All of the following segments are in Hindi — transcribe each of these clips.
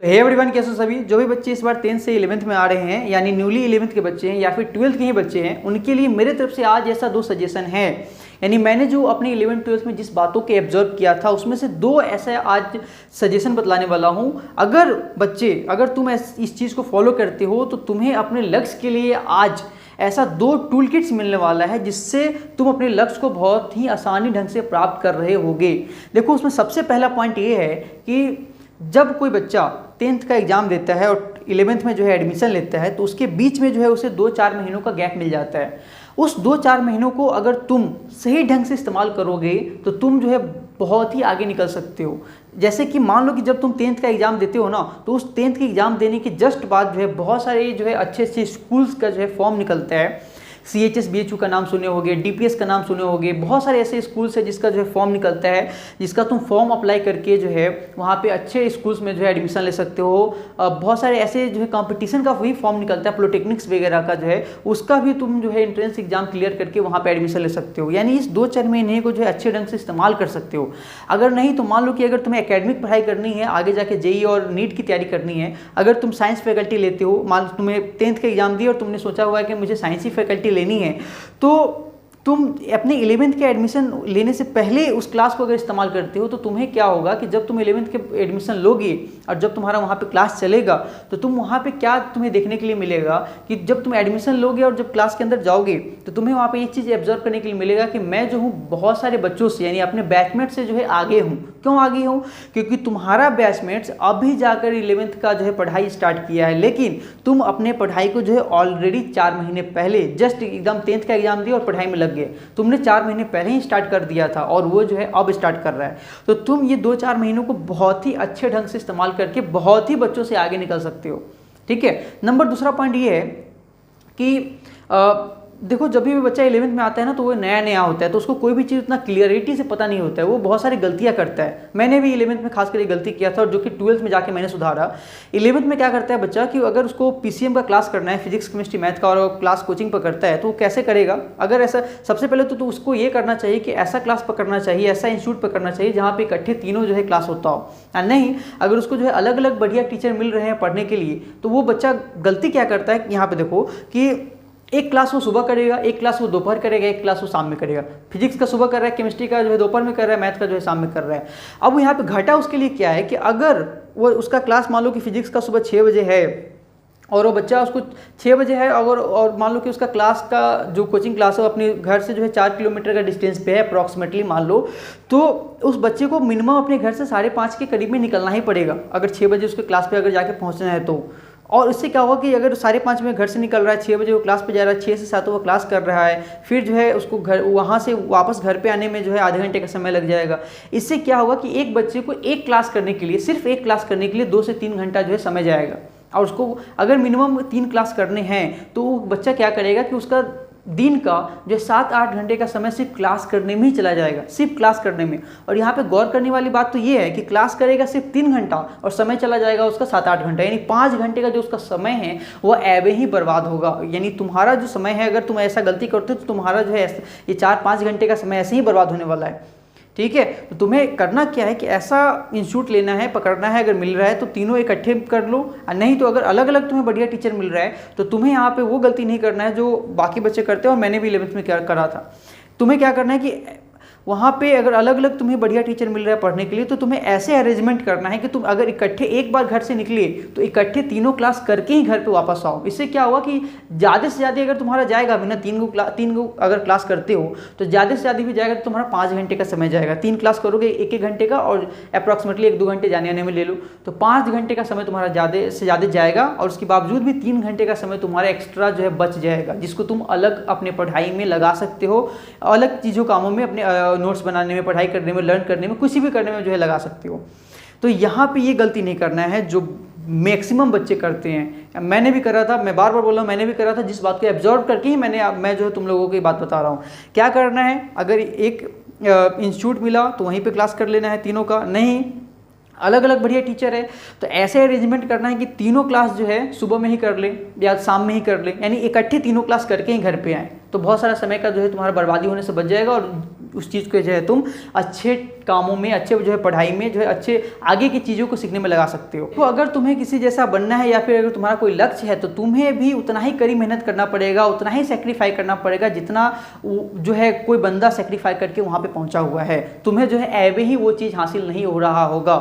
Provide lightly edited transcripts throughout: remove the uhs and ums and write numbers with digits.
तो हे एवरीवन, कैसे हो सभी। जो भी बच्चे इस बार 10th से 11th में आ रहे हैं, यानी न्यूली 11th के बच्चे हैं या फिर 12th के ही बच्चे हैं, उनके लिए मेरे तरफ से आज ऐसा 2 सजेशन है। यानी मैंने जो अपनी 11th 12th में जिस बातों को एब्जॉर्व किया था उसमें से 2 ऐसे आज सजेशन बतलाने वाला हूं। अगर तुम इस चीज़ को फॉलो करते हो तो तुम्हें अपने लक्ष्य के लिए आज ऐसा 2 टूल किट्स मिलने वाला है जिससे तुम अपने लक्ष्य को बहुत ही आसानी ढंग से प्राप्त कर रहे होगे। देखो, उसमें सबसे पहला पॉइंट ये है कि जब कोई बच्चा 10th का एग्जाम देता है और 11th में जो है एडमिशन लेता है तो उसके बीच में जो है उसे 2-4 महीनों का गैप मिल जाता है। उस 2-4 महीनों को अगर तुम सही ढंग से इस्तेमाल करोगे तो तुम जो है बहुत ही आगे निकल सकते हो। जैसे कि मान लो कि जब तुम 10th का एग्जाम देते हो ना, तो उस 10th के एग्जाम देने के जस्ट बाद जो है बहुत सारे जो है अच्छे अच्छे स्कूल्स का जो है फॉर्म निकलता है। CHS BHU का नाम सुने होगे, DPS का नाम सुने होगे, बहुत सारे ऐसे स्कूल्स है जिसका जो है फॉर्म निकलता है, जिसका तुम फॉर्म अप्लाई करके जो है वहाँ पे अच्छे स्कूल्स में जो है एडमिशन ले सकते हो। बहुत सारे ऐसे जो है कंपटीशन का भी फॉर्म निकलता है, पॉलिटेक्निक्स वगैरह का जो है उसका भी तुम जो है एंट्रेंस एग्जाम क्लियर करके वहाँ पे एडमिशन ले सकते हो। यानी इस 2-4 महीने को जो है अच्छे ढंग से इस्तेमाल कर सकते हो। अगर नहीं तो मान लो कि अगर तुम्हें एकेडमिक पढ़ाई करनी है, आगे जाके JEE और नीट की तैयारी करनी है, अगर तुम साइंस फैकल्टी लेते हो, मान लो तुम्हें 10th का एग्जाम दिया और तुमने सोचा हुआ है कि मुझे साइंस ही फैकल्टी लेनी है, तो तुम अपने 11th के एडमिशन लेने से पहले उस क्लास को अगर इस्तेमाल करते हो तो तुम्हें क्या होगा कि जब तुम 11th के एडमिशन लोगे और जब तुम्हारा वहाँ पे क्लास चलेगा तो तुम वहाँ पे क्या तुम्हें देखने के लिए मिलेगा कि जब तुम एडमिशन लोगे और जब क्लास के अंदर जाओगे तो तुम्हें वहाँ पे एक चीज़ ऑब्जर्व करने के लिए मिलेगा कि मैं जो हूँ बहुत सारे बच्चों से यानी अपने बैचमेट से जो है आगे हूँ। क्यों आगे हूँ? क्योंकि तुम्हारा बैचमेट्स अभी जाकर 11th का जो है पढ़ाई स्टार्ट किया है, लेकिन तुम अपने पढ़ाई को जो है ऑलरेडी 4 महीने पहले जस्ट एकदम 10th का एग्जाम दिया और पढ़ाई में लग गए। तुमने 4 महीने पहले ही स्टार्ट कर दिया था और वो जो है अब स्टार्ट कर रहा है। तो तुम ये 2-4 महीनों को बहुत ही अच्छे ढंग से इस्तेमाल करके बहुत ही बच्चों से आगे निकल सकते हो। ठीक है। दूसरा पॉइंट ये है कि देखो, जब भी बच्चा 11th में आता है ना तो वो नया नया होता है, तो उसको कोई भी चीज़ उतना क्लियरिटी से पता नहीं होता है, वो बहुत सारी गलतियां करता है। मैंने भी 11th में खासकर ये गलती किया था और जो कि 12th में जाके मैंने सुधारा। 11th में क्या करता है बच्चा कि अगर उसको PCM का क्लास करना है, फिजिक्स केमिस्ट्री मैथ का, और क्लास कोचिंग पर करता है तो वो कैसे करेगा? अगर ऐसा सबसे पहले तो उसको ये करना चाहिए कि ऐसा क्लास पकड़ना चाहिए, ऐसा इंस्टीट्यूट पकड़ना चाहिए जहाँ पे इकट्ठे तीनों जो है क्लास होता हो। नहीं, अगर उसको जो है अलग अलग बढ़िया टीचर मिल रहे हैं पढ़ने के लिए तो वो बच्चा गलती क्या करता है, यहाँ पे देखो कि एक क्लास वो सुबह करेगा, एक क्लास वो दोपहर करेगा, एक क्लास वो शाम में करेगा। फिजिक्स का सुबह कर रहा है, केमिस्ट्री का जो है दोपहर में कर रहा है, मैथ का जो है शाम में कर रहा है। अब यहाँ पे घाटा उसके लिए क्या है कि अगर वो उसका क्लास मान लो कि फिजिक्स का सुबह 6 बजे है और वो बच्चा उसको 6 बजे है और मान लो कि उसका क्लास का जो कोचिंग क्लास है वो अपने घर से जो है 4 किलोमीटर का डिस्टेंस पे है अप्रॉक्सीमेटली मान लो, तो उस बच्चे को मिनिमम अपने घर से 5:30 के करीब में निकलना ही पड़ेगा अगर 6 बजे उसके क्लास पे अगर जाके पहुँचना है तो। और इससे क्या होगा कि अगर 5:30 में घर से निकल रहा है, 6 बजे वो क्लास पे जा रहा है, 6 से 7 वो क्लास कर रहा है, फिर जो है उसको वहाँ से वापस घर पे आने में जो है आधे घंटे का समय लग जाएगा। इससे क्या होगा कि एक बच्चे को एक क्लास करने के लिए, सिर्फ एक क्लास करने के लिए 2 से 3 घंटा जो है समय जाएगा। और उसको अगर मिनिमम 3 क्लास करने हैं तो वो बच्चा क्या करेगा कि उसका दिन का जो 7-8 घंटे का समय सिर्फ क्लास करने में ही चला जाएगा, सिर्फ क्लास करने में। और यहाँ पे गौर करने वाली बात तो ये है कि क्लास करेगा सिर्फ 3 घंटा और समय चला जाएगा उसका 7-8 घंटा, यानी 5 घंटे का जो उसका समय है वो ऐवे ही बर्बाद होगा। यानी तुम्हारा जो समय है, अगर तुम ऐसा गलती करते हो तो तुम्हारा जो है ये 4-5 घंटे का समय ऐसे ही बर्बाद होने वाला है। ठीक है। तो तुम्हें करना क्या है कि ऐसा इंस्टीट्यूट लेना है, पकड़ना है, अगर मिल रहा है तो तीनों इकट्ठे कर लो, और नहीं तो अगर अलग अलग तुम्हें बढ़िया टीचर मिल रहा है तो तुम्हें यहाँ पे वो गलती नहीं करना है जो बाकी बच्चे करते हैं और मैंने भी 11th में करा था। तुम्हें क्या करना है कि वहाँ पे अगर अलग अलग तुम्हें बढ़िया टीचर मिल रहा है पढ़ने के लिए तो तुम्हें ऐसे अरेंजमेंट करना है कि तुम अगर इकट्ठे एक बार घर से निकले तो इकट्ठे तीनों क्लास करके ही घर पे वापस आओ। इससे क्या होगा कि ज़्यादा से ज़्यादा अगर तुम्हारा जाएगा बिना 3 गो अगर क्लास करते हो तो ज़्यादा से ज़्यादा भी जाएगा तो तुम्हारा 5 घंटे का समय जाएगा। 3 क्लास करोगे 1-1 घंटे का और अप्रॉक्सीमेटली 1-2 घंटे जाने आने में ले लो तो 5 घंटे का समय तुम्हारा ज़्यादा से ज़्यादा जाएगा और उसके बावजूद भी 3 घंटे का समय तुम्हारा एक्स्ट्रा जो है बच जाएगा, जिसको तुम अलग अपने पढ़ाई में लगा सकते हो, अलग चीज़ों कामों में, अपने नोट्स बनाने में, पढ़ाई करने में, लर्न करने में, किसी भी करने में जो है लगा सकते हो। तो यहाँ पे ये गलती नहीं करना है जो मैक्सिमम बच्चे करते हैं। मैंने भी करा था, मैं बार बार बोल रहा हूँ, मैंने भी करा था, जिस बात को एब्जॉर्व करके ही मैं जो है तुम लोगों को ये बात बता रहा हूँ। क्या करना है, अगर एक इंस्टीट्यूट मिला तो वहीं पे क्लास कर लेना है तीनों का, नहीं अलग अलग बढ़िया टीचर है तो ऐसे अरेंजमेंट करना है कि तीनों क्लास जो है सुबह में ही कर ले या शाम में ही कर ले, यानी इकट्ठे तीनों क्लास करके ही घर पे आए तो बहुत सारा समय का जो है तुम्हारा बर्बादी होने से बच जाएगा और उस चीज़ को जो है तुम अच्छे कामों में, अच्छे जो है पढ़ाई में, जो है अच्छे आगे की चीज़ों को सीखने में लगा सकते हो। तो अगर तुम्हें किसी जैसा बनना है या फिर अगर तुम्हारा कोई लक्ष्य है तो तुम्हें भी उतना ही कड़ी मेहनत करना पड़ेगा, उतना ही सेक्रीफाई करना पड़ेगा जितना जो है कोई बंदा सेक्रीफाई करके वहाँ पे पहुँचा हुआ है। तुम्हें जो है ऐवे ही वो चीज़ हासिल नहीं हो रहा होगा।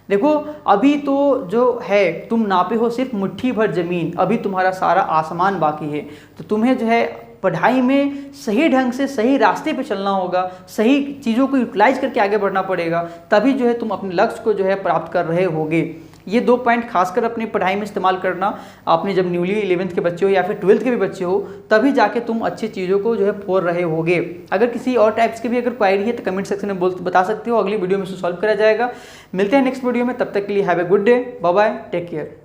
देखो अभी तो जो है तुम नापे हो सिर्फ मुट्ठी भर जमीन, अभी तुम्हारा सारा आसमान बाकी है। तो तुम्हें जो है पढ़ाई में सही ढंग से सही रास्ते पे चलना होगा, सही चीज़ों को यूटिलाइज करके आगे बढ़ना पड़ेगा, तभी जो है तुम अपने लक्ष्य को जो है प्राप्त कर रहे होगे। ये 2 पॉइंट खासकर अपनी पढ़ाई में इस्तेमाल करना, आपने जब न्यूली 11th के बच्चे हो या फिर 12th के भी बच्चे हो, तभी जाके तुम अच्छी चीज़ों को जो है फोड़ रहे होगे। अगर किसी और टाइप्स की भी अगर क्वायरी है तो कमेंट सेक्शन में बता सकते हो, अगली वीडियो में उसे सॉल्व करा जाएगा। मिलते हैं नेक्स्ट वीडियो में, तब तक के लिए have a good day, bye bye, take care.